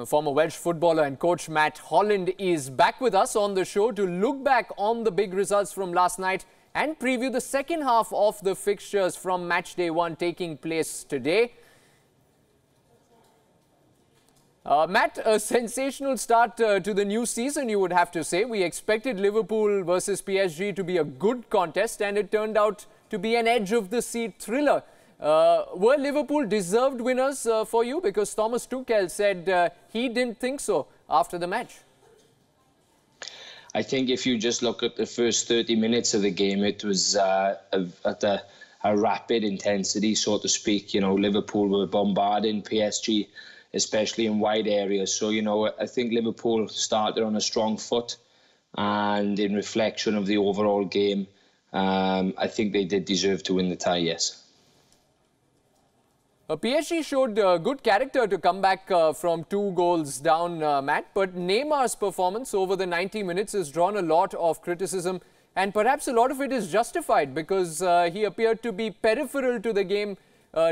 Former Welsh footballer and coach Matt Holland is back with us on the show to look back on the big results from last night and preview the second half of the fixtures from match day 1 taking place today. Matt, a sensational start to the new season, you would have to say. We expected Liverpool versus PSG to be a good contest, and it turned out to be an edge-of-the-seat thriller. Were Liverpool deserved winners for you? Because Thomas Tuchel said he didn't think so after the match. I think if you just look at the first 30 minutes of the game, it was at a rapid intensity, so to speak. You know, Liverpool were bombarding PSG, especially in wide areas. So, you know, I think Liverpool started on a strong foot, and in reflection of the overall game, I think they did deserve to win the tie, yes. PSG showed good character to come back from 2 goals down, Matt. But Neymar's performance over the 90 minutes has drawn a lot of criticism, and perhaps a lot of it is justified because he appeared to be peripheral to the game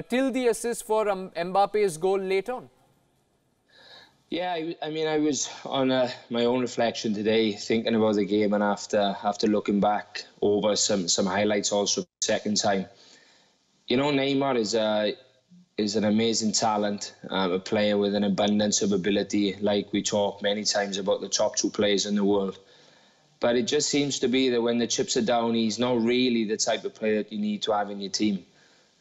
till the assist for Mbappe's goal late on. Yeah, I mean, I was on my own reflection today, thinking about the game, and after looking back over some highlights also second time. You know, Neymar is an amazing talent, a player with an abundance of ability, like we talk many times about the top 2 players in the world. But it just seems to be that when the chips are down, he's not really the type of player that you need to have in your team.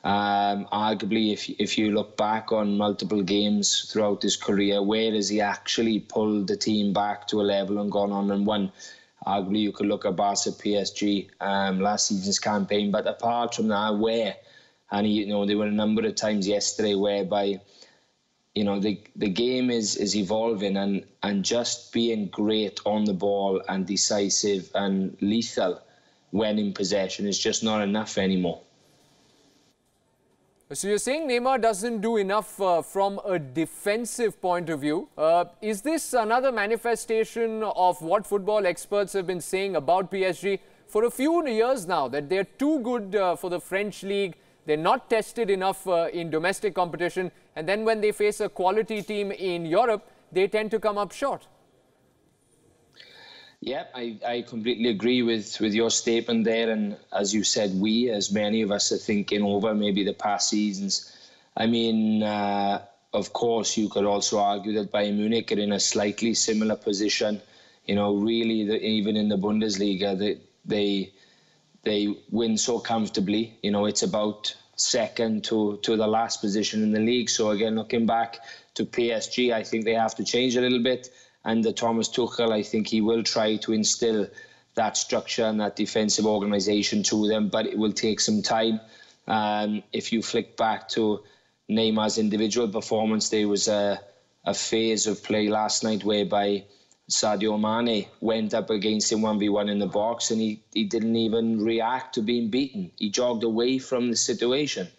Arguably, if you look back on multiple games throughout his career, where has he actually pulled the team back to a level and gone on and won? Arguably, you could look at Barca PSG last season's campaign, but apart from that, where? And, you know, there were a number of times yesterday whereby, you know, the game is evolving, and just being great on the ball and decisive and lethal when in possession is just not enough anymore. So you're saying Neymar doesn't do enough from a defensive point of view. Is this another manifestation of what football experts have been saying about PSG for a few years now, that they're too good for the French league? They're not tested enough in domestic competition, and then when they face a quality team in Europe, they tend to come up short. Yeah, I completely agree with your statement there. And as you said, as many of us are thinking over maybe the past seasons. I mean, of course, you could also argue that Bayern Munich are in a slightly similar position. You know, really, even in the Bundesliga, they win so comfortably. You know, it's about second to the last position in the league. So again, looking back to PSG, I think they have to change a little bit. And Thomas Tuchel, I think he will try to instill that structure and that defensive organisation to them, but it will take some time. If you flick back to Neymar's individual performance, there was a phase of play last night whereby Sadio Mane went up against him 1v1 in the box, and he didn't even react to being beaten. He jogged away from the situation.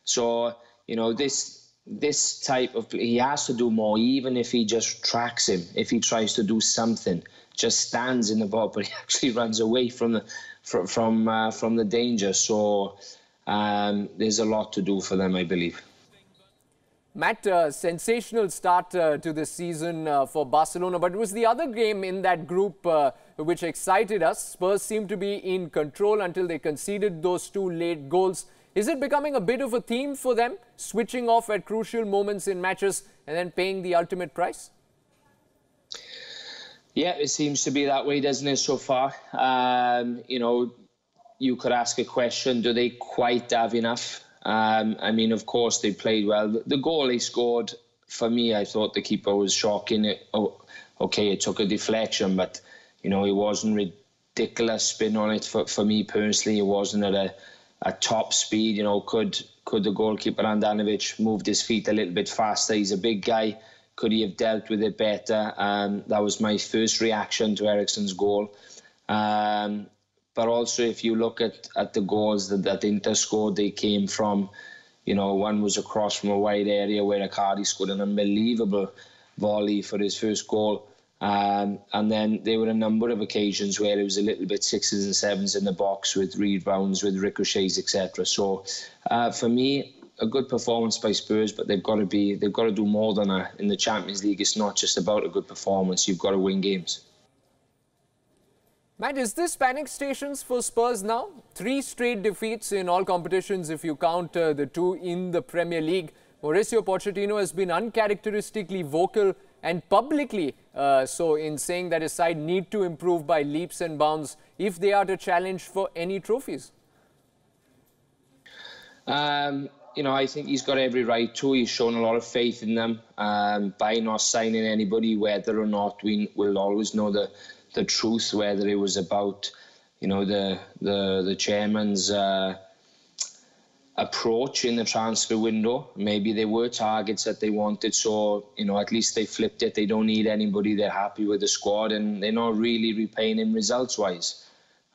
So, you know, this type of play, he has to do more, even if he just tracks him, if he tries to do something, just stands in the ball, but he actually runs away from the danger. So there's a lot to do for them, I believe. Matt, sensational start to the season for Barcelona, but it was the other game in that group which excited us. Spurs seemed to be in control until they conceded those 2 late goals. Is it becoming a bit of a theme for them, switching off at crucial moments in matches and then paying the ultimate price? Yeah, it seems to be that way, doesn't it, so far? You know, you could ask a question, do they quite have enough? I mean, of course, they played well. The goal they scored, for me, I thought the keeper was shocking. Okay, it took a deflection, but, you know, it wasn't ridiculous spin on it. For me personally, it wasn't at a top speed. You know, could the goalkeeper Andanovic moved his feet a little bit faster? He's a big guy. Could he have dealt with it better? That was my first reaction to Eriksen's goal. But also, if you look at the goals that Inter scored, they came from, you know, one was across from a wide area where Icardi scored an unbelievable volley for his first goal. And then there were a number of occasions where it was a little bit 6s and 7s in the box with rebounds, with ricochets, etc. So for me, a good performance by Spurs, but they've got to do more than that in the Champions League. It's not just about a good performance. You've got to win games. Matt, is this panic stations for Spurs now? 3 straight defeats in all competitions if you count the 2 in the Premier League. Mauricio Pochettino has been uncharacteristically vocal and publicly so in saying that his side need to improve by leaps and bounds if they are to challenge for any trophies. You know, I think he's got every right to. He's shown a lot of faith in them by not signing anybody, whether or not we'll always know the truth, whether it was about, you know, the chairman's approach in the transfer window. Maybe there were targets that they wanted, so, you know, at least they flipped it. They don't need anybody. They're happy with the squad, and they're not really repaying him results-wise.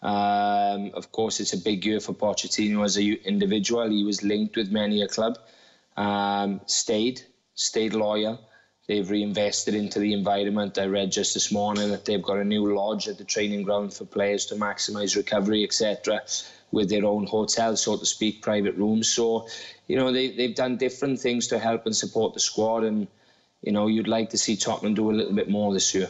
Of course, it's a big year for Pochettino as an individual. He was linked with many a club, stayed loyal. They've reinvested into the environment. I read just this morning that they've got a new lodge at the training ground for players to maximise recovery, etc., with their own hotel, so to speak, private rooms. So, you know, they've done different things to help and support the squad, and, you know, you'd like to see Tottenham do a little bit more this year.